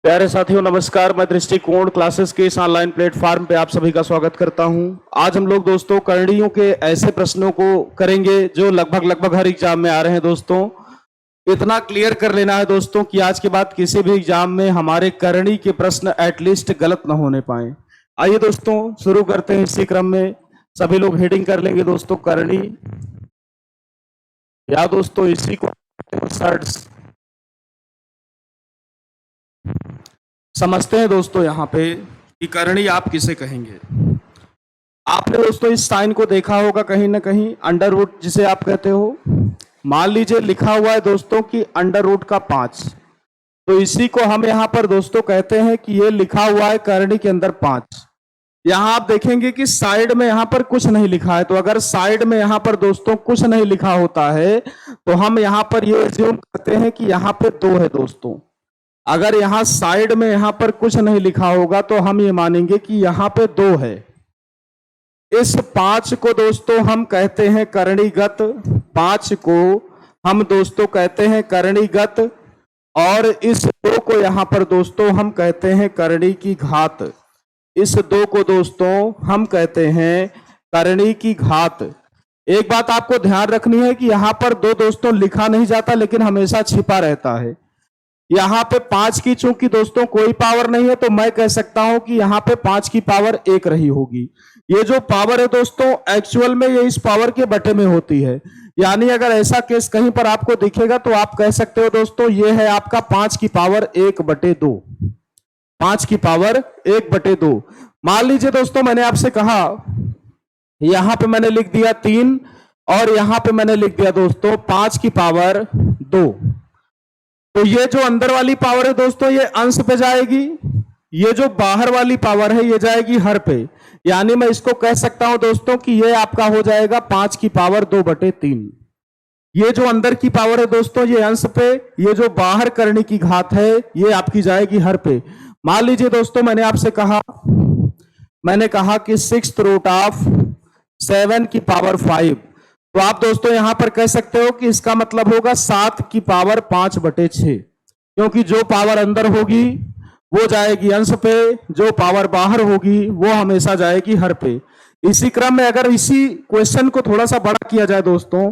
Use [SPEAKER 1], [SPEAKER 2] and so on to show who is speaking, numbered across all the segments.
[SPEAKER 1] प्यारे साथियों नमस्कार। मैं दृष्टिकोण क्लासेस के इस ऑनलाइन प्लेटफॉर्म पे आप सभी का स्वागत करता हूं। आज हम लोग दोस्तों करणियों के ऐसे प्रश्नों को करेंगे जो लगभग हर एग्जाम में आ रहे हैं। दोस्तों इतना क्लियर कर लेना है दोस्तों कि आज के बाद किसी भी एग्जाम में हमारे करणी के प्रश्न एटलीस्ट गलत ना होने पाए। आइए दोस्तों शुरू करते हैं। इसी क्रम में सभी लोग हेडिंग कर लेंगे दोस्तों करणी, या दोस्तों इसी को सर्च समझते हैं दोस्तों यहाँ पे कि करणी आप किसे कहेंगे। आपने दोस्तों इस साइन को देखा होगा कहीं ना कहीं, अंडर रूट जिसे आप कहते हो। मान लीजिए लिखा हुआ है दोस्तों कि अंडर रूट का 5, तो इसी को हम यहाँ पर दोस्तों कहते हैं कि ये लिखा हुआ है करणी के अंदर 5। यहाँ आप देखेंगे कि साइड में यहाँ पर कुछ नहीं लिखा है, तो अगर साइड में यहाँ पर दोस्तों कुछ नहीं लिखा होता है तो हम यहाँ पर ये एज्यूम करते हैं कि यहाँ पे 2 है दोस्तों। अगर यहाँ साइड में यहाँ पर कुछ नहीं लिखा होगा तो हम ये मानेंगे कि यहाँ पे 2 है। इस 5 को दोस्तों हम कहते हैं करणीगत, 5 को हम दोस्तों कहते हैं करणीगत, और इस 2 को यहाँ पर दोस्तों हम कहते हैं करणी की घात। इस 2 को दोस्तों हम कहते हैं करणी की घात। एक बात आपको ध्यान रखनी है कि यहाँ पर 2 दोस्तों लिखा नहीं जाता लेकिन हमेशा छिपा रहता है। यहाँ पे 5 की चूंकि दोस्तों कोई पावर नहीं है तो मैं कह सकता हूं कि यहाँ पे 5 की पावर 1 रही होगी। ये जो पावर है दोस्तों एक्चुअल में ये इस पावर के बटे में होती है। यानी अगर ऐसा केस कहीं पर आपको दिखेगा तो आप कह सकते हो दोस्तों ये है आपका 5 की पावर 1/2, 5 की पावर 1/2। मान लीजिए दोस्तों मैंने आपसे कहा यहां पे मैंने लिख दिया 3 और यहां पे मैंने लिख दिया दोस्तों 5 की पावर 2, तो ये जो अंदर वाली पावर है दोस्तों ये अंश पे जाएगी, ये जो बाहर वाली पावर है ये जाएगी हर पे। यानी मैं इसको कह सकता हूं दोस्तों कि ये आपका हो जाएगा 5 की पावर 2/3। ये जो अंदर की पावर है दोस्तों ये अंश पे, ये जो बाहर करने की घात है ये आपकी जाएगी हर पे। मान लीजिए दोस्तों मैंने कहा कि 6th रूट ऑफ 7 की पावर 5, तो आप दोस्तों यहां पर कह सकते हो कि इसका मतलब होगा 7 की पावर 5/6, क्योंकि जो पावर अंदर होगी वो जाएगी अंश पे, जो पावर बाहर होगी वो हमेशा जाएगी हर पे। इसी क्रम में अगर इसी क्वेश्चन को थोड़ा सा बड़ा किया जाए दोस्तों,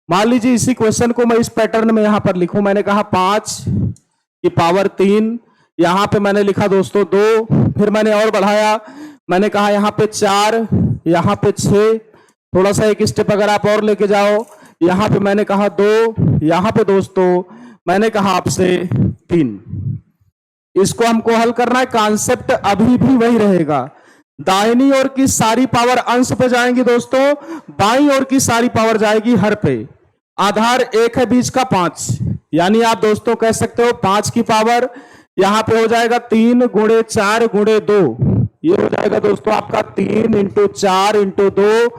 [SPEAKER 1] मान लीजिए इसी क्वेश्चन को मैं इस पैटर्न में यहां पर लिखूं। मैंने कहा 5 की पावर 3, यहां पे मैंने लिखा दोस्तों 2, फिर मैंने और बढ़ाया, मैंने कहा यहां पे 4, यहां पे 6, थोड़ा सा एक स्टेप अगर आप और लेके जाओ, यहां पे मैंने कहा 2, यहां पे दोस्तों मैंने कहा आपसे 3। इसको हमको हल करना है। कॉन्सेप्ट अभी भी वही रहेगा, दाहिनी ओर की सारी पावर अंश पे जाएंगी दोस्तों, बाईं ओर की सारी पावर जाएगी हर पे। आधार 1 है बीच का 5, यानी आप दोस्तों कह सकते हो 5 की पावर यहां पे हो जाएगा 3 × 4 × 2, ये हो जाएगा दोस्तों आपका 3 × 4 × 2,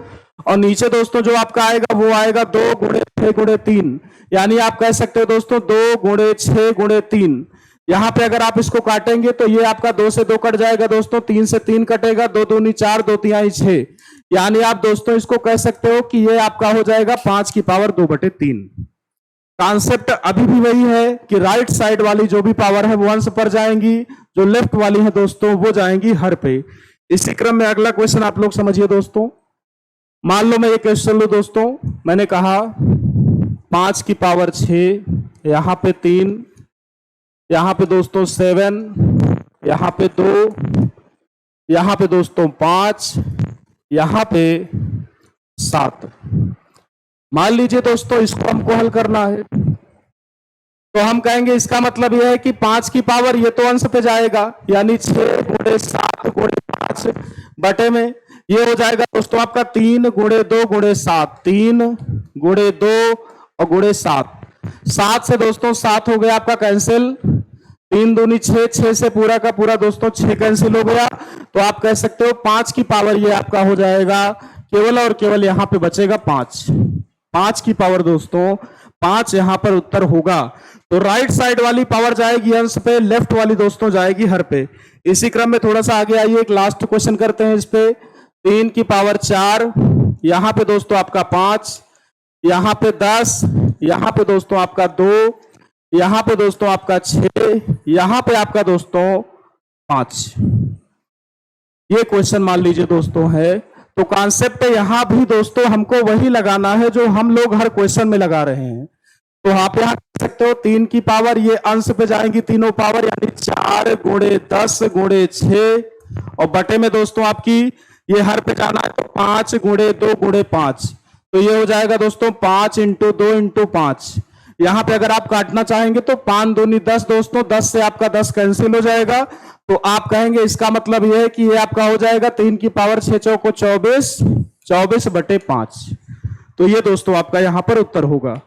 [SPEAKER 1] और नीचे दोस्तों जो आपका आएगा वो आएगा 2 × 6 × 3, यानी आप कह सकते हो दोस्तों 2 × 6 × 3। यहां पे अगर आप इसको काटेंगे तो ये आपका 2 से 2 कट जाएगा दोस्तों, 3 से 3 कटेगा, 2 दूनी 4, 2 तिहाई 6, यानी आप दोस्तों इसको कह सकते हो कि ये आपका हो जाएगा 5 की पावर 2/3। कॉन्सेप्ट अभी भी वही है कि राइट साइड वाली जो भी पावर है वो अंश पर जाएंगी, जो लेफ्ट वाली है दोस्तों वो जाएंगी हर पे। इसी क्रम में अगला क्वेश्चन आप लोग समझिए दोस्तों। मान लो मैं ये क्वेश्चन लू दोस्तों, मैंने कहा 5 की पावर 6, यहां पे 3, यहां पे दोस्तों 7, यहां पे 2, यहां पे दोस्तों 5, यहां पे 7। मान लीजिए दोस्तों इसको हमको हल करना है, तो हम कहेंगे इसका मतलब यह है कि 5 की पावर ये तो अंश पे जाएगा, यानी 6 × 7 × 5 बटे में ये हो जाएगा दोस्तों आपका 3 × 2 × 7, 3 × 2 और × 7। 7 से दोस्तों 7 हो गया आपका कैंसिल, 3 दूनी 6, 6 से पूरा का पूरा दोस्तों 6 कैंसिल हो गया, तो आप कह सकते हो 5 की पावर ये आपका हो जाएगा केवल और केवल यहां पे बचेगा 5। 5 की पावर दोस्तों 5 यहां पर उत्तर होगा। तो राइट साइड वाली पावर जाएगी अंश पे, लेफ्ट वाली दोस्तों जाएगी हर पे। इसी क्रम में थोड़ा सा आगे आइए, एक लास्ट क्वेश्चन करते हैं इस पे। 3 की पावर 4, यहां पे दोस्तों आपका 5, यहां पे 10, यहां पे दोस्तों आपका 2, यहां पे दोस्तों आपका 6, यहां पे आपका दोस्तों 5। ये क्वेश्चन मान लीजिए दोस्तों है, तो कॉन्सेप्ट यहां भी दोस्तों हमको वही लगाना है जो हम लोग हर क्वेश्चन में लगा रहे हैं। तो आप यहां देख सकते हो 3 की पावर, ये अंश पे जाएंगी तीनों पावर, यानी 4 गुणे 10 गुणे 6, और बटे में दोस्तों आपकी ये हर पे जाना है, तो 5 गुणे 2 गुणे 5, तो ये हो जाएगा दोस्तों 5 इंटू 2 इंटू 5। यहां पे अगर आप काटना चाहेंगे तो 5 दूनी 10 दोस्तों, 10 से आपका 10 कैंसिल हो जाएगा, तो आप कहेंगे इसका मतलब यह है कि ये आपका हो जाएगा 3 की पावर 6 चौको 24, 24 बटे 5। तो ये दोस्तों आपका यहां पर उत्तर होगा।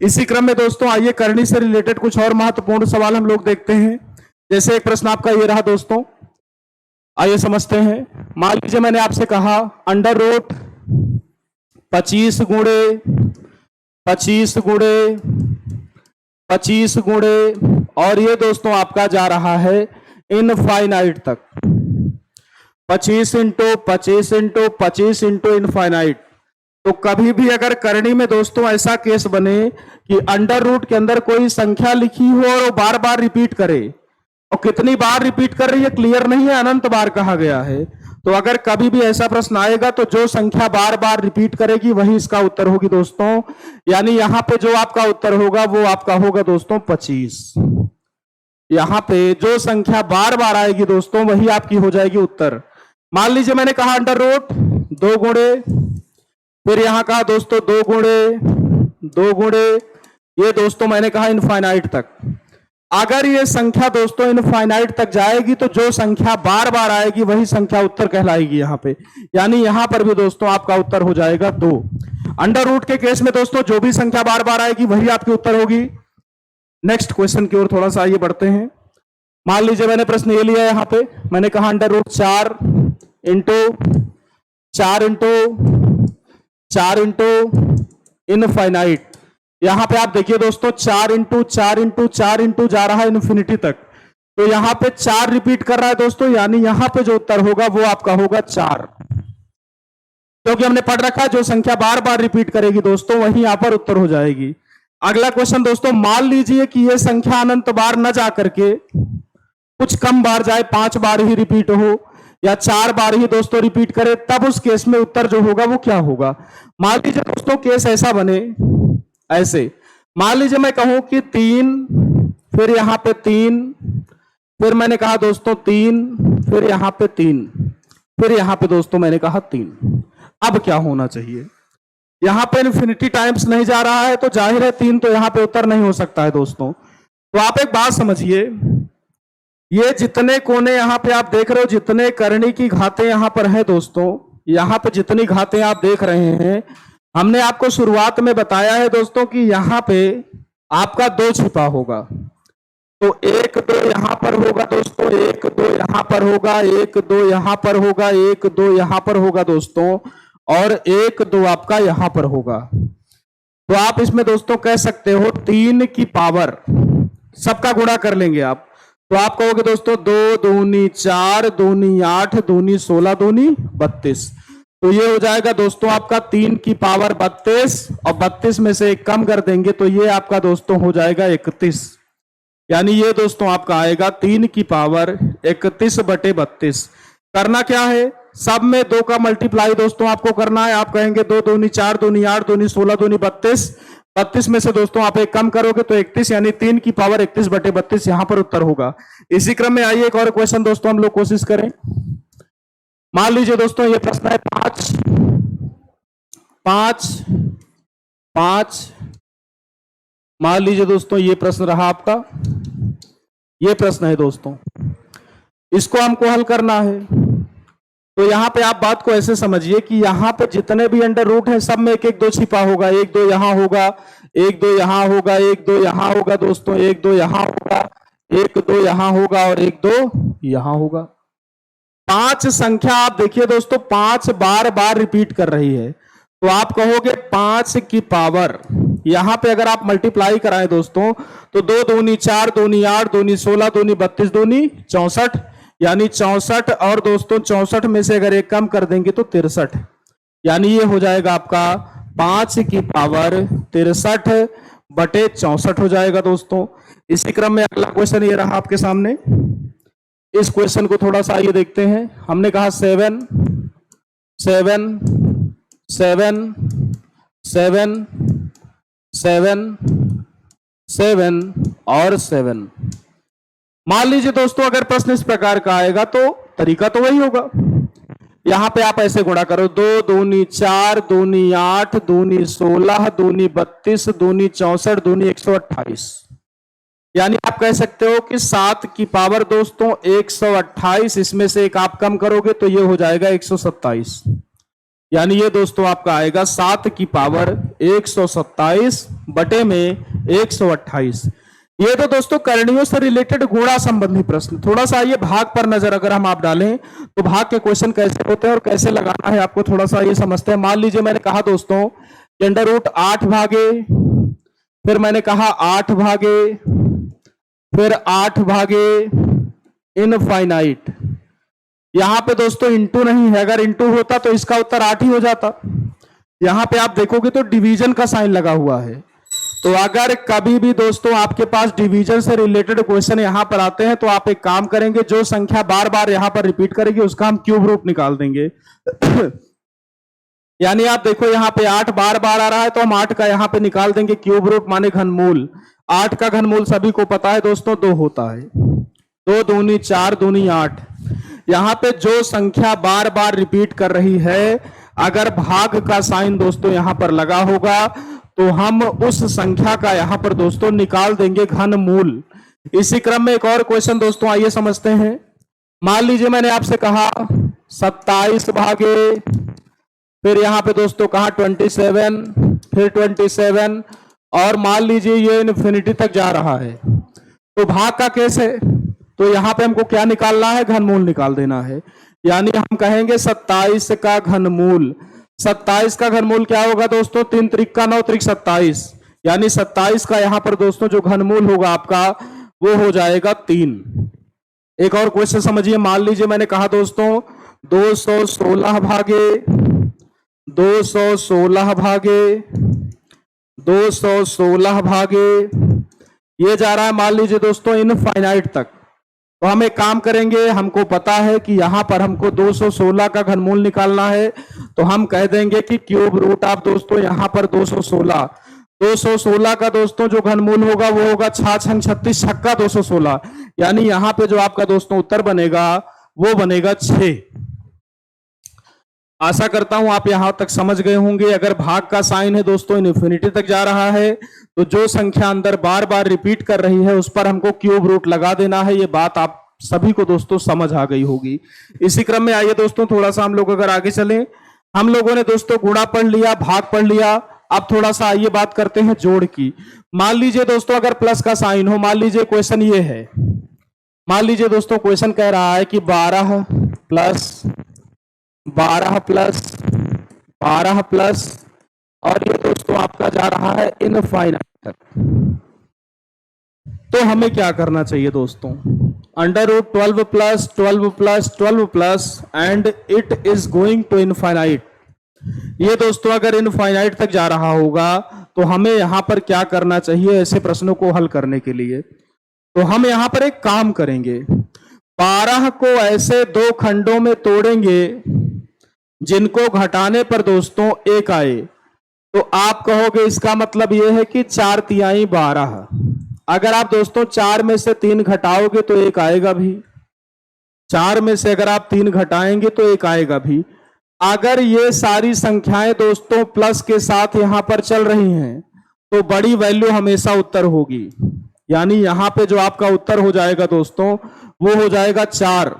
[SPEAKER 1] इसी क्रम में दोस्तों आइए करनी से रिलेटेड कुछ और महत्वपूर्ण सवाल हम लोग देखते हैं। जैसे एक प्रश्न आपका ये रहा दोस्तों, आइए समझते हैं। मान लीजिए मैंने आपसे कहा अंडर रूट 25 गुणे 25 गुणे 25 गुणे, और ये दोस्तों आपका जा रहा है इनफाइनाइट तक, 25 इंटू 25 इंटू 25 इंटू इनफाइनाइट। तो कभी भी अगर करनी में दोस्तों ऐसा केस बने कि अंडर रूट के अंदर कोई संख्या लिखी हो और वो बार बार रिपीट करे, और कितनी बार रिपीट कर रही है क्लियर नहीं है, अनंत बार कहा गया है, तो अगर कभी भी ऐसा प्रश्न आएगा तो जो संख्या बार बार रिपीट करेगी वही इसका उत्तर होगी दोस्तों। यानी यहां पे जो आपका उत्तर होगा वो आपका होगा दोस्तों 25। यहां पे जो संख्या बार बार आएगी दोस्तों वही आपकी हो जाएगी उत्तर। मान लीजिए मैंने कहा अंडर रूट 2 गुणे, फिर यहां कहा दोस्तों 2 गुणे 2 गुणे, ये दोस्तों मैंने कहा इनफाइनाइट तक। अगर ये संख्या दोस्तों इनफाइनाइट तक जाएगी तो जो संख्या बार बार आएगी वही संख्या उत्तर कहलाएगी यहां पे, यानी यहां पर भी दोस्तों आपका उत्तर हो जाएगा 2। अंडर रूट के केस में दोस्तों जो भी संख्या बार बार आएगी वही आपकी उत्तर होगी। नेक्स्ट क्वेश्चन की ओर थोड़ा सा आइए बढ़ते हैं। मान लीजिए मैंने प्रश्न ये लिया यहां पे, मैंने कहा under root 4 into 4 into 4 into infinite. यहां पे आप देखिए दोस्तों 4 इंटू 4 इंटू 4 इंटू जा रहा है इन्फिनिटी तक, तो यहां पे 4 रिपीट कर रहा है दोस्तों, यानी यहां पे जो उत्तर होगा वो आपका होगा 4, क्योंकि हमने पढ़ रखा है जो संख्या बार बार रिपीट करेगी दोस्तों वही यहां पर उत्तर हो जाएगी। अगला क्वेश्चन दोस्तों, मान लीजिए कि यह संख्या अनंत बार न जा करके कुछ कम बार जाए, 5 बार ही रिपीट हो या 4 बार ही दोस्तों रिपीट करे, तब उस केस में उत्तर जो होगा वो क्या होगा। मान लीजिए दोस्तों केस ऐसा बने, ऐसे मान लीजिए मैं कहूं कि 3, फिर यहां पे 3, फिर मैंने कहा दोस्तों 3, फिर यहां पे 3, फिर यहां पे दोस्तों मैंने कहा 3। अब क्या होना चाहिए, यहां पे इन्फिनिटी टाइम्स नहीं जा रहा है तो जाहिर है 3 तो यहां पे उत्तर नहीं हो सकता है दोस्तों। तो आप एक बात समझिए, ये जितने कोने यहां पे आप देख रहे हो, जितने करनी की घातें यहां पर है दोस्तों, यहां पे जितनी घातें आप देख रहे हैं, हमने आपको शुरुआत में बताया है दोस्तों कि यहां पे आपका 2 छिपा होगा, तो 1 2 यहां पर होगा दोस्तों, 1 2 यहां पर होगा, 1 2 यहां पर होगा, 1 2 यहां पर होगा दोस्तों, और 1 2 आपका यहां पर होगा। तो आप इसमें दोस्तों कह सकते हो 3 की पावर सबका गुणा कर लेंगे आप, तो आप कहोगे दोस्तों 2 दूनी 4 दूनी 8 दूनी 16 दूनी 32, तो ये हो जाएगा दोस्तों आपका 3 की पावर 32, और 32 में से 1 कम कर देंगे तो ये आपका दोस्तों हो जाएगा 31, यानी ये दोस्तों आपका आएगा 3 की पावर 31 बटे 32। करना क्या है, सब में 2 का मल्टीप्लाई दोस्तों आपको करना है। आप कहेंगे 2 दूनी 4 दूनी 8 दूनी 16 दूनी 32, 32 में से दोस्तों आप 1 कम करोगे तो 31, यानी 3 की पावर 31 बटे 32 यहां पर उत्तर होगा। इसी क्रम में आइए एक और क्वेश्चन दोस्तों हम लोग कोशिश करें। मान लीजिए दोस्तों ये प्रश्न है 5 5 5, मान लीजिए दोस्तों ये प्रश्न रहा आपका, ये प्रश्न है दोस्तों, इसको हमको हल करना है। तो यहां पे आप बात को ऐसे समझिए कि यहां पे जितने भी अंडर रूट है सब में 1 1 2 छिपा होगा, 1 2 यहां होगा, 1 2 यहां होगा, 1 2 यहां होगा दोस्तों, 1 2 यहां होगा, 1 2 यहां होगा, और 1 2 यहां होगा। 5 संख्या आप देखिए दोस्तों 5 बार बार रिपीट कर रही है, तो आप कहोगे 5 की पावर, यहां पे अगर आप मल्टीप्लाई कराएं दोस्तों तो 2 दूनी 4 दूनी 8 दूनी 16 दूनी 32 दूनी 64, यानी 64, और दोस्तों 64 में से अगर 1 कम कर देंगे तो 63, यानी ये हो जाएगा आपका 5 की पावर 63 बटे 64 हो जाएगा दोस्तों। इसी क्रम में अगला क्वेश्चन ये रहा आपके सामने। इस क्वेश्चन को थोड़ा सा आइए देखते हैं। हमने कहा 7 7 7 7 7 7 और 7। मान लीजिए दोस्तों अगर प्रश्न इस प्रकार का आएगा तो तरीका तो वही होगा। यहां पे आप ऐसे गुणा करो, 2 दूनी 4, दूनी 8, दूनी 16, दूनी 32, दूनी 64, दूनी 128। यानी आप कह सकते हो कि 7 की पावर दोस्तों 128, इसमें से एक आप कम करोगे तो ये हो जाएगा 127। यानी ये दोस्तों आपका आएगा 7 की पावर 127 बटे में 128। ये तो दोस्तों करणियों से रिलेटेड गुणा संबंधी प्रश्न। थोड़ा सा ये भाग पर नजर अगर हम आप डालें तो भाग के क्वेश्चन कैसे होते हैं और कैसे लगाना है आपको थोड़ा सा ये समझते हैं। मान लीजिए मैंने कहा दोस्तों कि अंडर रूट 8 भागे, फिर मैंने कहा 8 भागे, फिर 8 भागे इनफाइनाइट। यहां पे दोस्तों इंटू नहीं है, अगर इंटू होता तो इसका उत्तर 8 ही हो जाता। यहां पे आप देखोगे तो डिवीजन का साइन लगा हुआ है। तो अगर कभी भी दोस्तों आपके पास डिवीजन से रिलेटेड क्वेश्चन यहां पर आते हैं तो आप एक काम करेंगे, जो संख्या बार बार यहां पर रिपीट करेगी उसका हम क्यूब रूट निकाल देंगे। यानी आप देखो यहां पे 8 बार बार आ रहा है तो हम 8 का यहां पे निकाल देंगे क्यूब रूट माने घनमूल। 8 का घनमूल सभी को पता है दोस्तों 2 होता है। 2 दूनी 4 दूनी 8। यहां पे जो संख्या बार बार रिपीट कर रही है अगर भाग का साइन दोस्तों यहां पर लगा होगा तो हम उस संख्या का यहां पर दोस्तों निकाल देंगे घनमूल। इसी क्रम में एक और क्वेश्चन दोस्तों आइए समझते हैं। मान लीजिए मैंने आपसे कहा 27 भागे, फिर यहां पे दोस्तों कहा 27, फिर 27 और मान लीजिए ये इन्फिनिटी तक जा रहा है। तो भाग का केस है तो यहां पे हमको क्या निकालना है, घनमूल निकाल देना है। यानी हम कहेंगे 27 का घनमूल। 27 का घनमूल क्या होगा दोस्तों, 3 त्रिक 9 त्रिक 27। यानी 27 का यहां पर दोस्तों जो घनमूल होगा आपका वो हो जाएगा 3। एक और क्वेश्चन समझिए। मान लीजिए मैंने कहा दोस्तों 216 भागे 216 भागे 216 भागे, ये जा रहा है मान लीजिए दोस्तों इनफाइनाइट तक। तो हम एक काम करेंगे, हमको पता है कि यहां पर हमको 216 का घनमूल निकालना है तो हम कह देंगे कि क्यूब रूट ऑफ दोस्तों यहां पर 216 का दोस्तों जो घनमूल होगा वो होगा 6 छंग 36 छक्का 216। यानी यहां पे जो आपका दोस्तों उत्तर बनेगा वो बनेगा 6। आशा करता हूं आप यहां तक समझ गए होंगे। अगर भाग का साइन है दोस्तों इन्फिनिटी तक जा रहा है तो जो संख्या अंदर बार बार रिपीट कर रही है उस पर हमको क्यूब रूट लगा देना है। ये बात आप सभी को दोस्तों समझ आ गई होगी। इसी क्रम में आइए दोस्तों थोड़ा सा हम लोग अगर आगे चलें। हम लोगों ने दोस्तों गुणा पढ़ लिया, भाग पढ़ लिया। अब थोड़ा सा आइए बात करते हैं जोड़ की। मान लीजिए दोस्तों अगर प्लस का साइन हो, मान लीजिए क्वेश्चन ये है, मान लीजिए दोस्तों क्वेश्चन कह रहा है कि 12 प्लस 12 प्लस 12 प्लस और ये दोस्तों आपका जा रहा है इनफाइनाइट तक। तो हमें क्या करना चाहिए दोस्तों, under root 12 plus 12 plus 12 plus and it is going to infinite. ये दोस्तों अगर इनफाइनाइट तक जा रहा होगा तो हमें यहां पर क्या करना चाहिए ऐसे प्रश्नों को हल करने के लिए। तो हम यहां पर एक काम करेंगे, 12 को ऐसे 2 खंडों में तोड़ेंगे जिनको घटाने पर दोस्तों 1 आए। तो आप कहोगे इसका मतलब यह है कि 4 तिहाई 12। अगर आप दोस्तों 4 में से 3 घटाओगे तो 1 आएगा भी। 4 में से अगर आप 3 घटाएंगे तो 1 आएगा भी। अगर ये सारी संख्याएं दोस्तों प्लस के साथ यहां पर चल रही हैं तो बड़ी वैल्यू हमेशा उत्तर होगी। यानी यहां पे जो आपका उत्तर हो जाएगा दोस्तों वो हो जाएगा 4।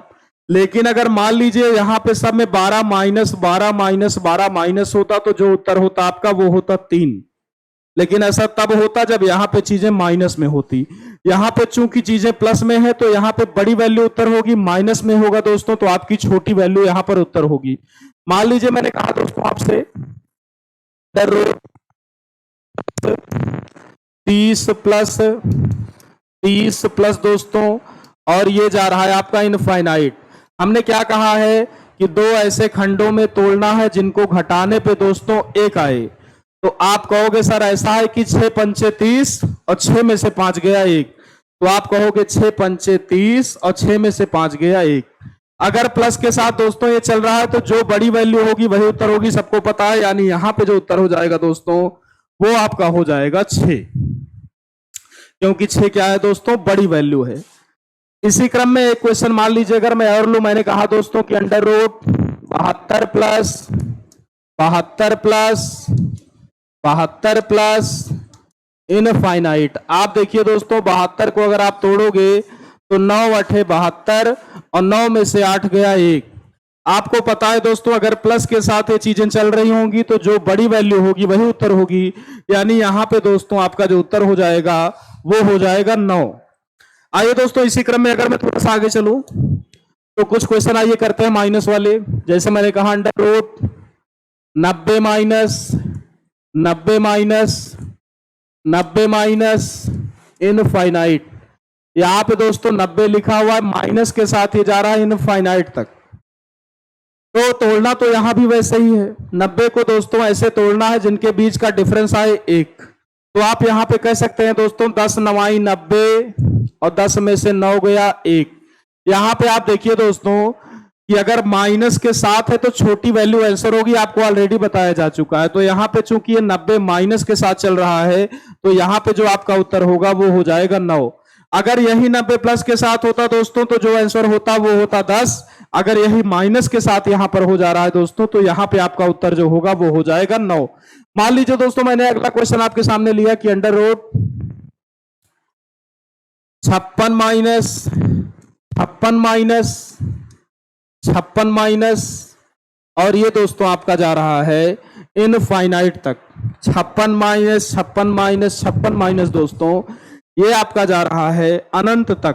[SPEAKER 1] लेकिन अगर मान लीजिए यहां पे सब में 12 माइनस 12 माइनस 12 माइनस होता तो जो उत्तर होता आपका वो होता 3। लेकिन ऐसा तब होता जब यहां पे चीजें माइनस में होती। यहां पे चूंकि चीजें प्लस में है तो यहां पे बड़ी वैल्यू उत्तर होगी, माइनस में होगा दोस्तों तो आपकी छोटी वैल्यू यहां पर उत्तर होगी। मान लीजिए मैंने कहा दोस्तों आपसे 30 प्लस दोस्तों और ये जा रहा है आपका इनफाइनाइट। हमने क्या कहा है कि 2 ऐसे खंडों में तोड़ना है जिनको घटाने पे दोस्तों 1 आए। तो आप कहोगे सर ऐसा है कि 6 पंचे 30 और 6 में से 5 गया 1, तो आप कहोगे 6 पंचे 30 और 6 में से 5 गया 1। अगर प्लस के साथ दोस्तों ये चल रहा है तो जो बड़ी वैल्यू होगी वही उत्तर होगी, सबको पता है। यानी यहां पे जो उत्तर हो जाएगा दोस्तों वो आपका हो जाएगा 6, क्योंकि 6 क्या है दोस्तों, बड़ी वैल्यू है। इसी क्रम में एक क्वेश्चन मान लीजिए अगर मैं और लूं, मैंने कहा दोस्तों कि अंडर रूट 72 प्लस इनफाइनाइट। आप देखिए दोस्तों 72 को अगर आप तोड़ोगे तो 9 अठे 72 और 9 में से 8 गया 1। आपको पता है दोस्तों अगर प्लस के साथ ये चीजें चल रही होंगी तो जो बड़ी वैल्यू होगी वही उत्तर होगी। यानी यहां पे दोस्तों आपका जो उत्तर हो जाएगा वो हो जाएगा 9। आइए दोस्तों इसी क्रम में अगर मैं थोड़ा सा आगे चलूं तो कुछ क्वेश्चन आइए करते हैं माइनस वाले। जैसे मैंने कहा अंडर रूट 90 माइनस इनफाइनाइट। यहां पे दोस्तों 90 लिखा हुआ है, माइनस के साथ ये जा रहा है इनफाइनाइट तक। तो तोड़ना तो यहां भी वैसे ही है, 90 को दोस्तों ऐसे तोड़ना है जिनके बीच का डिफरेंस आए 1। तो आप यहां पे कह सकते हैं दोस्तों 10 9 90 और 10 में से 9 गया 1। यहां पे आप देखिए दोस्तों कि अगर माइनस के साथ है तो छोटी वैल्यू आंसर होगी, आपको ऑलरेडी बताया जा चुका है। तो यहां पे चूंकि ये 90 माइनस के साथ चल रहा है तो यहां पे जो आपका उत्तर होगा वो हो जाएगा 9। अगर यही 90 प्लस के साथ होता दोस्तों तो जो आंसर होता वो होता 10। अगर यही माइनस के साथ यहां पर हो जा रहा है दोस्तों तो यहां पे आपका उत्तर जो होगा वो हो जाएगा 9। मान लीजिए दोस्तों मैंने अगला क्वेश्चन आपके सामने लिया कि अंडर रूट 56 माइनस और ये दोस्तों आपका जा रहा है इनफाइनाइट तक। 56 माइनस दोस्तों ये आपका जा रहा है अनंत तक।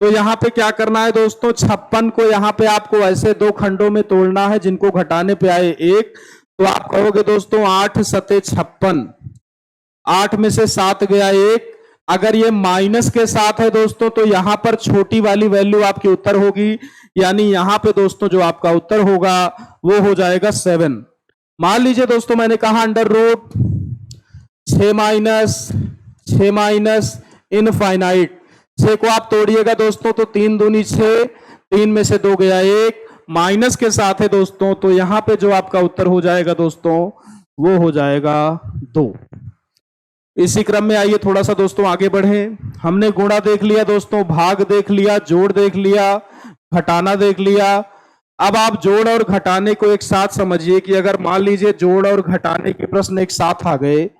[SPEAKER 1] तो यहां पे क्या करना है दोस्तों, 56 को यहां पे आपको ऐसे 2 खंडों में तोड़ना है जिनको घटाने पे आए 1। तो आप कहोगे दोस्तों 8 सते 56, 8 में से 7 गया 1। अगर ये माइनस के साथ है दोस्तों तो यहां पर छोटी वाली वैल्यू आपकी उत्तर होगी। यानी यहां पे दोस्तों जो आपका उत्तर होगा वो हो जाएगा 7। मान लीजिए दोस्तों मैंने कहा अंडर रूट 6 माइनस इनफाइनाइट। 6 को आप तोड़िएगा दोस्तों तो 3 दूनी 6, 3 में से 2 गया 1, माइनस के साथ है दोस्तों। तो यहां पे जो आपका उत्तर हो जाएगा दोस्तों वो हो जाएगा 2। इसी क्रम में आइए थोड़ा सा दोस्तों आगे बढ़े। हमने गुणा देख लिया दोस्तों, भाग देख लिया, जोड़ देख लिया, घटाना देख लिया। अब आप जोड़ और घटाने को एक साथ समझिए कि अगर मान लीजिए जोड़ और घटाने के प्रश्न एक साथ आ गए।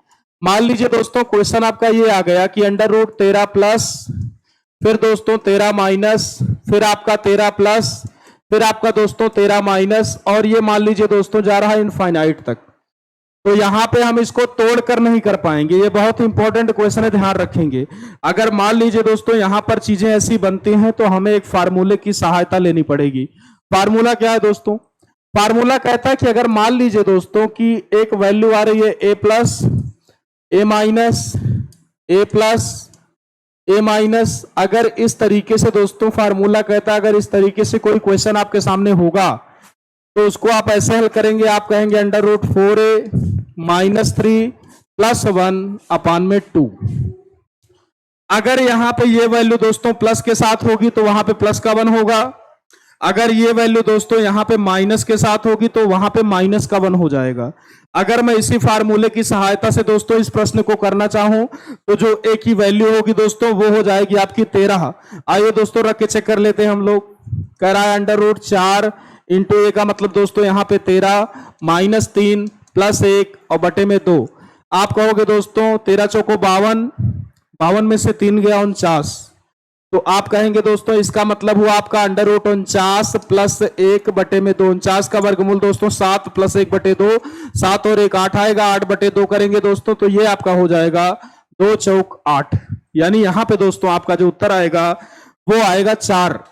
[SPEAKER 1] मान लीजिए दोस्तों क्वेश्चन आपका ये आ गया कि अंडर रूट 13 प्लस, फिर दोस्तों 13 माइनस, फिर आपका 13 प्लस, फिर आपका दोस्तों 13 माइनस, और ये मान लीजिए दोस्तों जा रहा है इनफाइनाइट तक। तो यहां पे हम इसको तोड़कर नहीं कर पाएंगे, ये बहुत इंपॉर्टेंट क्वेश्चन है, ध्यान रखेंगे। अगर मान लीजिए दोस्तों यहां पर चीजें ऐसी बनती हैं तो हमें एक फार्मूले की सहायता लेनी पड़ेगी। फार्मूला क्या है दोस्तों, फार्मूला कहता है कि अगर मान लीजिए दोस्तों कि एक वैल्यू आ रही है a plus, a minus, a plus, a minus. अगर इस तरीके से दोस्तों फार्मूला कहता है, अगर इस तरीके से कोई क्वेश्चन आपके सामने होगा तो उसको आप ऐसे हल करेंगे, आप कहेंगे under root 4a minus 3 plus 1 upon में 2। अगर यहां पे ये वैल्यू दोस्तों प्लस के साथ होगी तो वहां पे प्लस का 1 होगा। अगर ये वैल्यू दोस्तों यहां पे माइनस के साथ होगी तो वहां पे माइनस का 1 हो जाएगा। अगर मैं इसी फार्मूले की सहायता से दोस्तों इस प्रश्न को करना चाहूं तो जो a की वैल्यू होगी दोस्तों वो हो जाएगी आपकी 13। आइए दोस्तों रख के चेक कर लेते हैं हम लोग। कह रहा है अंडर रूट 4 इंटू ए का मतलब दोस्तों यहां पे 13 माइनस 3 प्लस 1 और बटे में 2। आप कहोगे दोस्तों 13 चौको 52, 52 में से 3 गया 49। तो आप कहेंगे दोस्तों इसका मतलब हुआ आपका अंडर रूट 49 प्लस 1 बटे में 2। 49 का वर्गमूल दोस्तों 7 प्लस 1 बटे 2, 7 और 1 8 आएगा, 8 बटे 2 करेंगे दोस्तों तो ये आपका हो जाएगा 2 चौक 8। यानी यहां पे दोस्तों आपका जो उत्तर आएगा वो आएगा 4।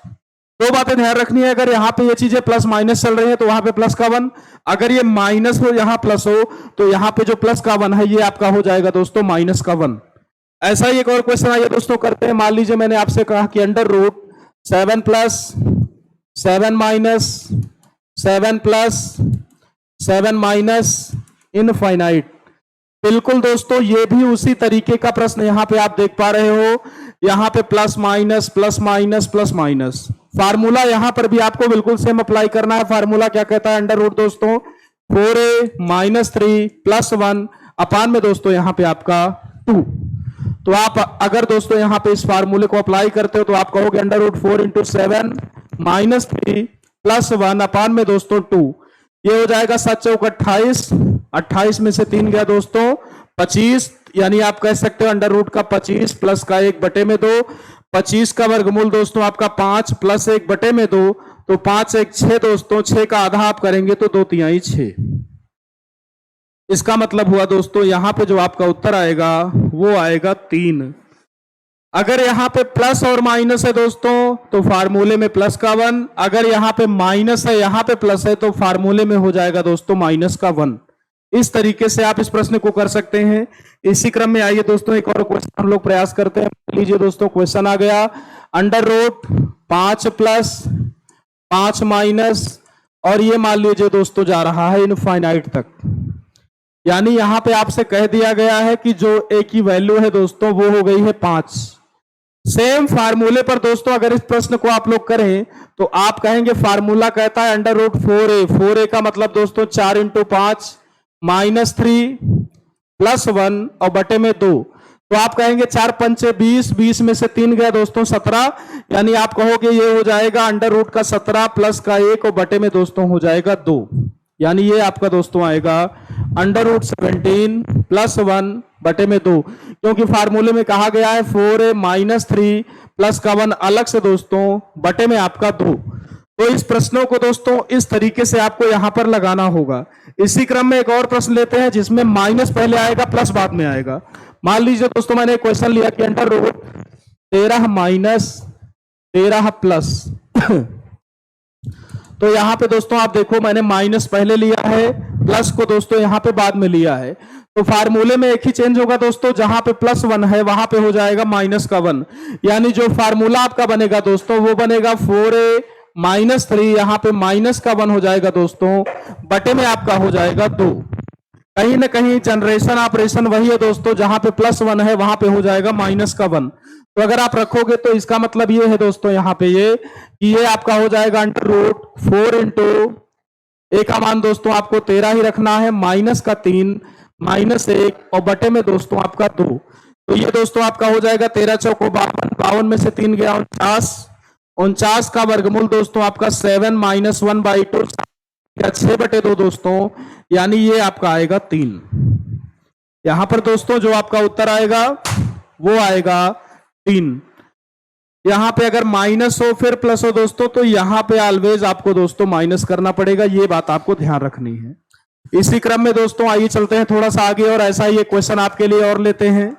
[SPEAKER 1] दो बातें ध्यान रखनी है, अगर यहां पे ये चीजें प्लस माइनस चल रही है तो वहां पे प्लस का 1, अगर ये माइनस हो यहां प्लस हो तो यहां पे जो प्लस का 1 है ये आपका हो जाएगा दोस्तों माइनस का 1। ऐसा ही एक और क्वेश्चन आइए दोस्तों करते हैं। मान लीजिए मैंने आपसे कहा कि under root 7 plus 7 minus 7 plus 7 minus infinite. बिल्कुल दोस्तों, ये भी उसी तरीके का प्रश्न यहाँ पे आप देख पा रहे हो। यहाँ पे plus minus plus minus plus minus, formula यहाँ पर भी आपको बिल्कुल सेम अप्लाई करना है। फार्मूला क्या कहता है? अंडर रूट दोस्तों 4a माइनस 3 प्लस 1 अपान में दोस्तों यहाँ पे आपका 2। तो आप अगर दोस्तों यहाँ पे इस फार्मूले को अप्लाई करते हो तो आप कहोगे under root 4 into 7 minus 3 plus 1 upon में दोस्तों 2। ये हो जाएगा 7 चौक 28, 28 में से 3 गया दोस्तों 25, यानी आप कह सकते हो अंडर रूट का 25 प्लस का 1 बटे में 2। 25 का वर्गमूल दोस्तों आपका 5 प्लस 1 बटे में 2, तो 5 1 6 दोस्तों, 6 का आधा आप करेंगे तो 2 तिहाई 6। इसका मतलब हुआ दोस्तों यहां पे जो आपका उत्तर आएगा वो आएगा 3। अगर यहां पे प्लस और माइनस है दोस्तों तो फार्मूले में प्लस का 1, अगर यहां पे माइनस है यहां पे प्लस है तो फार्मूले में हो जाएगा दोस्तों माइनस का 1। इस तरीके से आप इस प्रश्न को कर सकते हैं। इसी क्रम में आइए दोस्तों एक और क्वेश्चन हम लोग प्रयास करते हैं। लीजिए दोस्तों क्वेश्चन आ गया, अंडर रूट 5 प्लस 5 माइनस, और ये मान लीजिए दोस्तों जा रहा है इनफाइनाइट तक। यानी यहां पे आपसे कह दिया गया है कि जो ए की वैल्यू है दोस्तों वो हो गई है 5। सेम फार्मूले पर दोस्तों अगर इस प्रश्न को आप लोग करें तो आप कहेंगे फार्मूला कहता है अंडर रूट 4a, 4a का मतलब दोस्तों 4 इंटू 5 माइनस 3 प्लस 1 और बटे में 2। तो आप कहेंगे 4 पंचे 20, 20 में से 3 गया दोस्तों 17, यानी आप कहोगे ये हो जाएगा अंडर रूट का 17 प्लस का 1 और बटे में दोस्तों हो जाएगा 2। यानी ये आपका दोस्तों आएगा अंडर रूट 17 प्लस 1 बटे में 2, क्योंकि फार्मूले में कहा गया है 4a माइनस 3 प्लस का 1 अलग से दोस्तों बटे में आपका 2। तो इस प्रश्नों को दोस्तों इस तरीके से आपको यहां पर लगाना होगा। इसी क्रम में एक और प्रश्न लेते हैं जिसमें माइनस पहले आएगा प्लस बाद में आएगा। मान लीजिए दोस्तों मैंने क्वेश्चन लिया कि अंडर रूट 13 माइनस 13 प्लस तो यहां पे दोस्तों आप देखो मैंने माइनस पहले लिया है, प्लस को दोस्तों यहां पे बाद में लिया है। तो फार्मूले में एक ही चेंज होगा दोस्तों, जहां पे प्लस 1 है वहां पे हो जाएगा माइनस का 1। यानी जो फार्मूला आपका बनेगा दोस्तों वो बनेगा 4a माइनस 3, यहां पे माइनस का 1 हो जाएगा दोस्तों बटे में आपका हो जाएगा 2। कहीं ना कहीं जनरेशन ऑपरेशन वही है दोस्तों, जहां पे प्लस 1 है वहां पे हो जाएगा माइनस का 1। तो अगर आप रखोगे तो इसका मतलब ये है दोस्तों यहाँ पे ये कि ये आपका हो जाएगा अंडर रूट 4 इंटू ए का मान दोस्तों आपको 13 ही रखना है, माइनस का 3 माइनस 1 और बटे में दोस्तों आपका 2। तो ये दोस्तों आपका हो जाएगा 13 चौक 52, 52 में से 3 गया 49, 49 का वर्गमूल दोस्तों आपका 7 माइनस 1/2 6 बटे 2 दोस्तों, यानी ये आपका आएगा 3। यहां पर दोस्तों जो आपका उत्तर आएगा वो आएगा 3। यहां पे अगर माइनस हो फिर प्लस हो दोस्तों तो यहां पे ऑलवेज आपको दोस्तों माइनस करना पड़ेगा, ये बात आपको ध्यान रखनी है। इसी क्रम में दोस्तों आइए चलते हैं थोड़ा सा आगे और ऐसा ही एक क्वेश्चन आपके लिए और लेते हैं।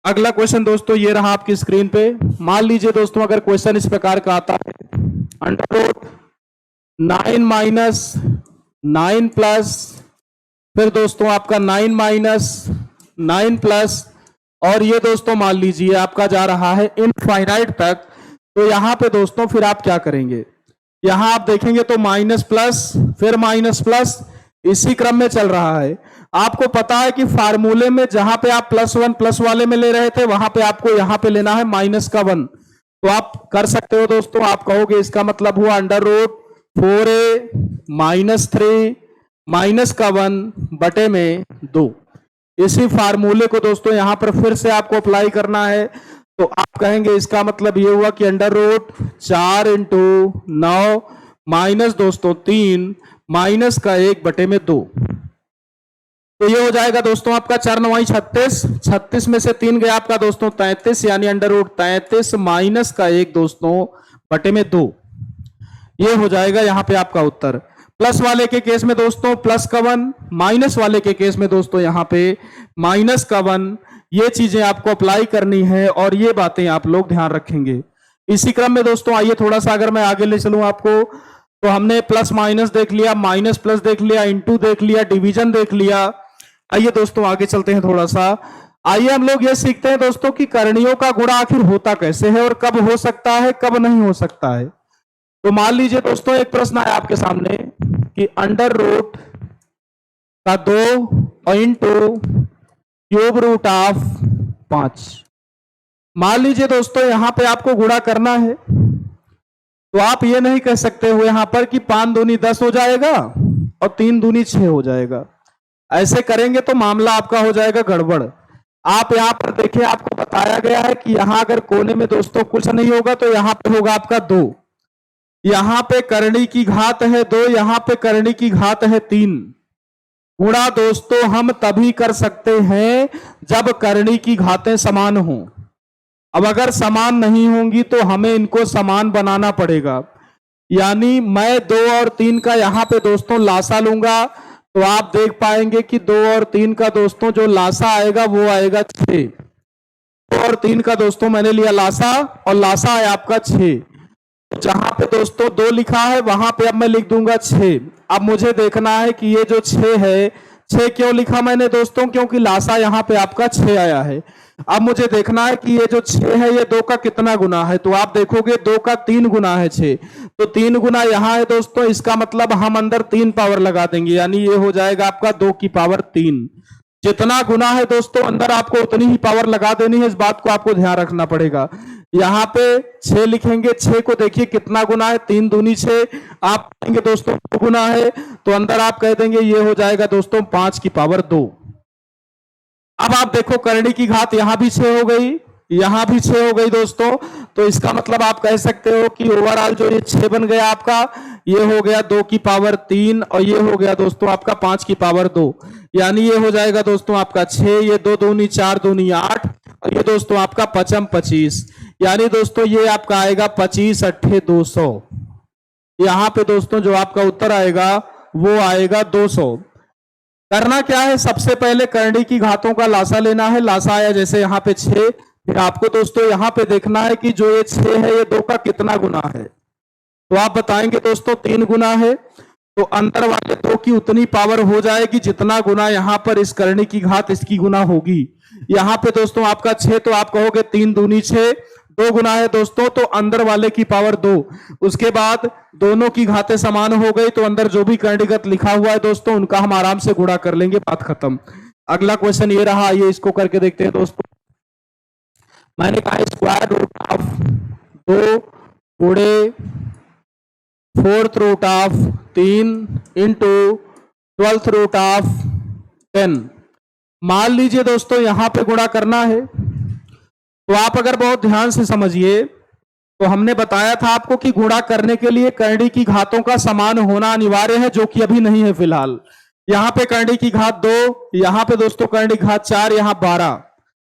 [SPEAKER 1] अगला क्वेश्चन दोस्तों ये रहा आपकी स्क्रीन पे। मान लीजिए दोस्तों अगर क्वेश्चन इस प्रकार का आता है, अंडर रूट 9 माइनस 9 प्लस, फिर दोस्तों आपका 9 माइनस 9 प्लस, और ये दोस्तों मान लीजिए आपका जा रहा है इनफाइनाइट तक। तो यहां पे दोस्तों फिर आप क्या करेंगे, यहां आप देखेंगे तो माइनस प्लस फिर माइनस प्लस इसी क्रम में चल रहा है। आपको पता है कि फार्मूले में जहां पे आप प्लस 1 प्लस वाले में ले रहे थे वहां पे आपको यहां पे लेना है माइनस का 1। तो आप कर सकते हो दोस्तों, आप कहोगे इसका मतलब हुआ under root 4a minus 3 minus का 1 बटे में 2। इसी फार्मूले को दोस्तों यहां पर फिर से आपको अप्लाई करना है। तो आप कहेंगे इसका मतलब ये हुआ कि अंडर रूट 4 इंटू 9 माइनस दोस्तों 3 माइनस का 1 बटे में 2। तो ये हो जाएगा दोस्तों आपका 4 9 36, 36 में से 3 गया आपका दोस्तों 33, यानी अंडर रूट 33 माइनस का 1 दोस्तों बटे में 2। ये हो जाएगा यहां पे आपका उत्तर। प्लस वाले के केस में दोस्तों प्लस का 1, माइनस वाले के केस में दोस्तों यहां पे माइनस का 1। ये चीजें आपको अप्लाई करनी है और ये बातें आप लोग ध्यान रखेंगे। इसी क्रम में दोस्तों आइए थोड़ा सा अगर मैं आगे ले चलूं आपको, तो हमने प्लस माइनस देख लिया, माइनस प्लस देख लिया, इंटू देख लिया, डिवीजन देख लिया। आइए दोस्तों आगे चलते हैं थोड़ा सा। आइए हम लोग ये सीखते हैं दोस्तों कि करणियों का गुणा आखिर होता कैसे है और कब हो सकता है कब नहीं हो सकता है। तो मान लीजिए दोस्तों एक प्रश्न है आपके सामने कि अंडर रूट का 2 और इंटू क्यूब रूट ऑफ 5। मान लीजिए दोस्तों यहां पे आपको गुणा करना है, तो आप ये नहीं कह सकते हो यहां पर कि 5 दूनी 10 हो जाएगा और 3 दूनी 6 हो जाएगा। ऐसे करेंगे तो मामला आपका हो जाएगा गड़बड़। आप यहां पर देखिए, आपको बताया गया है कि यहां अगर कोने में दोस्तों कुछ नहीं होगा तो यहां पे होगा आपका 2, यहां पे करनी की घात है 2, यहां पे करनी की घात है 3। गुणा दोस्तों हम तभी कर सकते हैं जब करनी की घातें समान हों। अब अगर समान नहीं होंगी तो हमें इनको समान बनाना पड़ेगा। यानी मैं 2 और 3 का यहां पे दोस्तों लासा लूंगा, तो आप देख पाएंगे कि 2 और 3 का दोस्तों जो लासा आएगा वो आएगा 6। 2 और 3 का दोस्तों मैंने लिया लासा, और लासा है आपका 6। जहां पे दोस्तों 2 लिखा है वहां पे अब मैं लिख दूंगा 6। अब मुझे देखना है कि ये जो 6 है, 6 क्यों लिखा मैंने दोस्तों, क्योंकि लासा यहां पे आपका 6 आया है। अब मुझे देखना है कि ये जो 6 है ये 2 का कितना गुना है, तो आप देखोगे 2 का 3 गुना है 6, तो 3 गुना यहां है दोस्तों। इसका मतलब हम अंदर 3 पावर लगा देंगे, यानी ये हो जाएगा आपका 2 की पावर 3। जितना गुना है दोस्तों अंदर आपको उतनी ही पावर लगा देनी है, इस बात को आपको ध्यान रखना पड़ेगा। यहां पे 6 लिखेंगे, 6 को देखिए कितना गुना है, 3 दूनी 6, आप कहेंगे दोस्तों 2 गुना है, तो अंदर आप कह देंगे ये हो जाएगा दोस्तों 5 की पावर 2। अब आप देखो करनी की घात यहां भी 6 हो गई, यहां भी 6 हो गई दोस्तों, तो इसका मतलब आप कह सकते हो कि ओवरऑल जो ये 6 बन गया आपका, ये हो गया 2 की पावर 3 और ये हो गया दोस्तों आपका 5 की पावर 2। यानी ये हो जाएगा दोस्तों आपका 6, ये 2 दूनी 4 दूनी 8 और ये दोस्तों आपका 5 25। यानी दोस्तों ये आपका आएगा 25 अट्ठे 200। यहां पे दोस्तों जो आपका उत्तर आएगा वो आएगा 200। करना क्या है, सबसे पहले करनी की घातों का लासा लेना है। लासा आया जैसे यहां पे 6, फिर आपको दोस्तों यहां पे देखना है कि जो ये 6 है ये 2 का कितना गुना है, तो आप बताएंगे दोस्तों 3 गुना है, तो अंदर वाले 2 की उतनी पावर हो जाएगी जितना गुना यहां पर इस करनी की घात इसकी गुना होगी। यहां पे दोस्तों आपका 6, तो आप कहोगे 3 दूनी 6, 2 गुना है दोस्तों, तो अंदर वाले की पावर 2। उसके बाद दोनों की घातें समान हो गई, तो अंदर जो भी करणीगत लिखा हुआ है दोस्तों उनका हम आराम से गुणा कर लेंगे, बात खत्म। अगला क्वेश्चन ये रहा, ये इसको करके देखते हैं दोस्तों। मैंने कहा स्क्वायर रूट ऑफ 2 गुणे 4th root of 3 into 12th root of 10। मान लीजिए दोस्तों यहां पे गुणा करना है, तो आप अगर बहुत ध्यान से समझिए, तो हमने बताया था आपको कि गुणा करने के लिए करनी की घातों का समान होना अनिवार्य है, जो कि अभी नहीं है फिलहाल। यहां पे करनी की घात 2, यहां पे दोस्तों करनी की घात 4, यहां 12,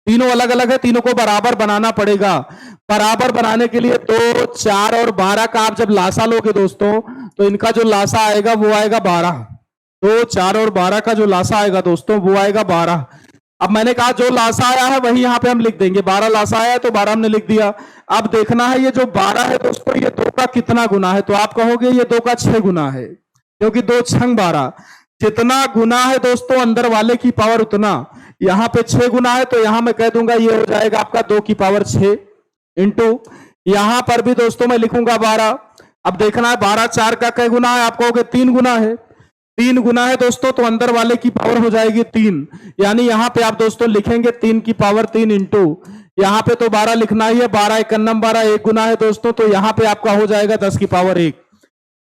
[SPEAKER 1] तीनों अलग अलग है, तीनों को बराबर बनाना पड़ेगा। बराबर बनाने के लिए 2, 4 और 12 का आप जब लासा लोगे दोस्तों, तो इनका जो लासा आएगा वो आएगा 12। 2, 4 और 12 का जो लासा आएगा दोस्तों वो आएगा 12। अब मैंने कहा जो लासा आया है वही यहां पे हम लिख देंगे, 12 लासा आया है तो 12 हमने लिख दिया। अब देखना है ये जो 12 है दोस्तों ये 2 का कितना गुना है, तो आप कहोगे ये 2 का 6 गुना है, क्योंकि 2 छंग 12। जितना गुना है दोस्तों अंदर वाले की पावर उतना, यहां पे 6 गुना है, तो यहां मैं कह दूंगा ये हो जाएगा आपका 2 की पावर 6 इंटू, यहां पर भी दोस्तों मैं लिखूंगा 12। अब देखना है 12 4 का क्या गुना है, आप कहोगे 3 गुना है, 3 गुना है दोस्तों, तो अंदर वाले की पावर हो जाएगी 3। यानी यहां पे आप दोस्तों लिखेंगे 3 की पावर 3 इंटू, यहां पे तो 12 लिखना ही है, 12 51 12 1 गुना है दोस्तों, तो यहां पे आपका हो जाएगा 10 की पावर 1।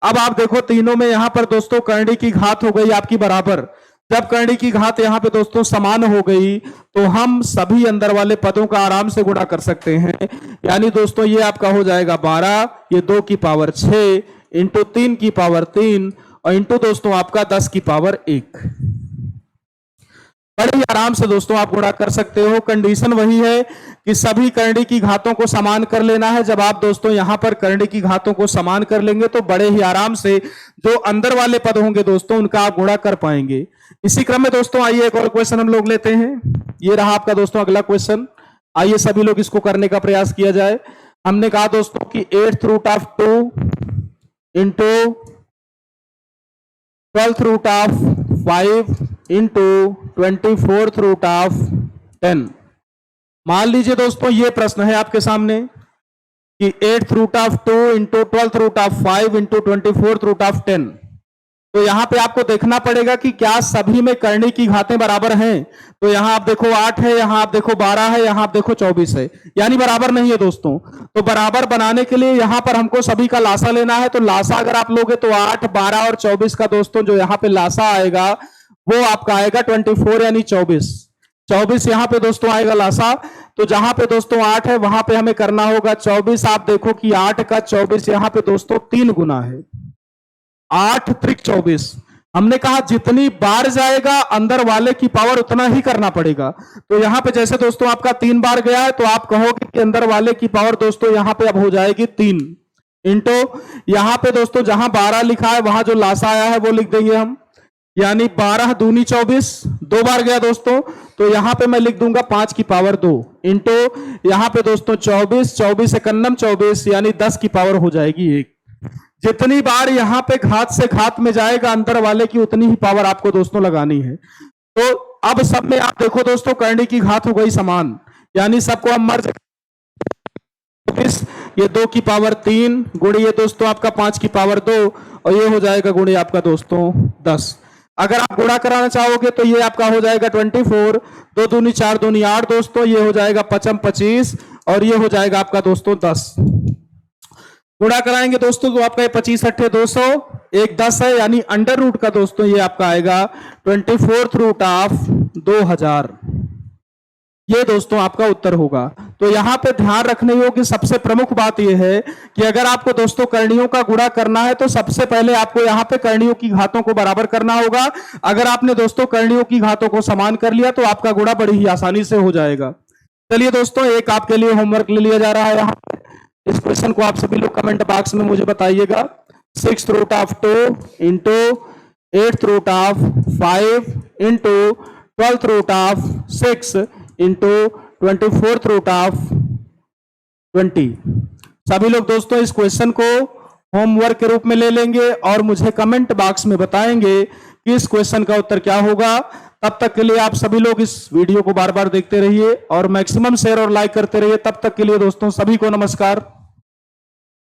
[SPEAKER 1] अब आप देखो तीनों में यहां पर दोस्तों करनी की घात हो गई आपकी बराबर। जब करनी की घात यहां पे दोस्तों समान हो गई, तो हम सभी अंदर वाले पदों का आराम से गुणा कर सकते हैं। यानी दोस्तों ये आपका हो जाएगा 12, ये 2 की पावर 6 इंटू 3 की पावर 3 और इंटू दोस्तों आपका 10 की पावर 1। बड़े ही आराम से दोस्तों आप गुणा कर सकते हो। कंडीशन वही है कि सभी करनी की घातों को समान कर लेना है। जब आप दोस्तों यहां पर करनी की घातों को समान कर लेंगे तो बड़े ही आराम से जो अंदर वाले पद होंगे दोस्तों उनका आप गुणा कर पाएंगे। इसी क्रम में दोस्तों आइए एक और क्वेश्चन हम लोग लेते हैं। ये रहा आपका दोस्तों अगला क्वेश्चन। आइए सभी लोग इसको करने का प्रयास किया जाए। हमने कहा दोस्तों कि 8th root of 2 into 12th root of 5 into 24th root of 10। मान लीजिए दोस्तों ये प्रश्न है आपके सामने कि 8th root of 2 into 12th root of 5 into 24th root of 10। तो यहाँ पे आपको देखना पड़ेगा कि क्या सभी में करनी की घातें बराबर हैं। तो यहाँ आप देखो 8 है, यहाँ आप देखो 12 है, यहाँ आप देखो 24 है, यानी बराबर नहीं है दोस्तों। तो बराबर बनाने के लिए यहाँ पर हमको सभी का लासा लेना है। तो लासा अगर आप लोगे तो 8, 12 और 24 का दोस्तों जो यहाँ पे लासा आएगा वो आपका आएगा 24 यानी 24 यहाँ पे दोस्तों आएगा लासा। तो जहां पे दोस्तों 8 है वहां पे हमें करना होगा 24। आप देखो कि 8 का 24 यहाँ पे दोस्तों 3 गुना है, 8 त्रिक 24। हमने कहा जितनी बार जाएगा अंदर वाले की पावर उतना ही करना पड़ेगा। तो यहां पे जैसे दोस्तों आपका 3 बार गया है तो आप कहोगे कि अंदर वाले की पावर दोस्तों यहां पे अब हो जाएगी 3 इंटो यहां पे दोस्तों जहां 12 लिखा है वहां जो लासा आया है वो लिख देंगे हम, यानी 12 दूनी 24, 2 बार गया दोस्तों। तो यहां पे मैं लिख दूंगा 5 की पावर 2 इंटो यहां पे दोस्तों 24, 24 एकन्नम 24 यानी 10 की पावर हो जाएगी 1। जितनी बार यहां पे घात से घात में जाएगा अंदर वाले की उतनी ही पावर आपको दोस्तों लगानी है। तो अब सब में आप देखो दोस्तों करनी की घात हो गई समान, यानी सबको हम मर्ज, ये 2 की पावर 3 गुणे ये दोस्तों आपका 5 की पावर 2 और ये हो जाएगा गुणे आपका दोस्तों 10। अगर आप गुणा कराना चाहोगे तो ये आपका हो जाएगा 24, 2 दूनी 4 दूनी 8 दोस्तों, ये हो जाएगा 5 25 और ये हो जाएगा आपका दोस्तों 10। गुणा कराएंगे दोस्तों तो आपका 25 अट्ठे 200, एक 10 है यानी अंडर रूट का दोस्तों ये आपका आएगा 24th रूट ऑफ 2000। ये दोस्तों आपका उत्तर होगा। तो यहां पे ध्यान रखने योग्य सबसे प्रमुख बात यह है कि अगर आपको दोस्तों करणियों का गुणा करना है तो सबसे पहले आपको यहां पे करणियों की घातों को बराबर करना होगा। अगर आपने दोस्तों करणियों की घातों को समान कर लिया तो आपका गुणा बड़ी ही आसानी से हो जाएगा। चलिए दोस्तों एक आपके लिए होमवर्क ले लिया जा रहा है यहाँ, इस क्वेश्चन को आप सभी लोग कमेंट बॉक्स में मुझे बताइएगा। 6th root of 2 into 8th root of 5 into 12th root of 6 into 24th root of 20। सभी लोग दोस्तों इस क्वेश्चन को होमवर्क के रूप में ले लेंगे और मुझे कमेंट बॉक्स में बताएंगे कि इस क्वेश्चन का उत्तर क्या होगा। तब तक के लिए आप सभी लोग इस वीडियो को बार बार देखते रहिए और मैक्सिमम शेयर और लाइक करते रहिए। तब तक के लिए दोस्तों सभी को नमस्कार।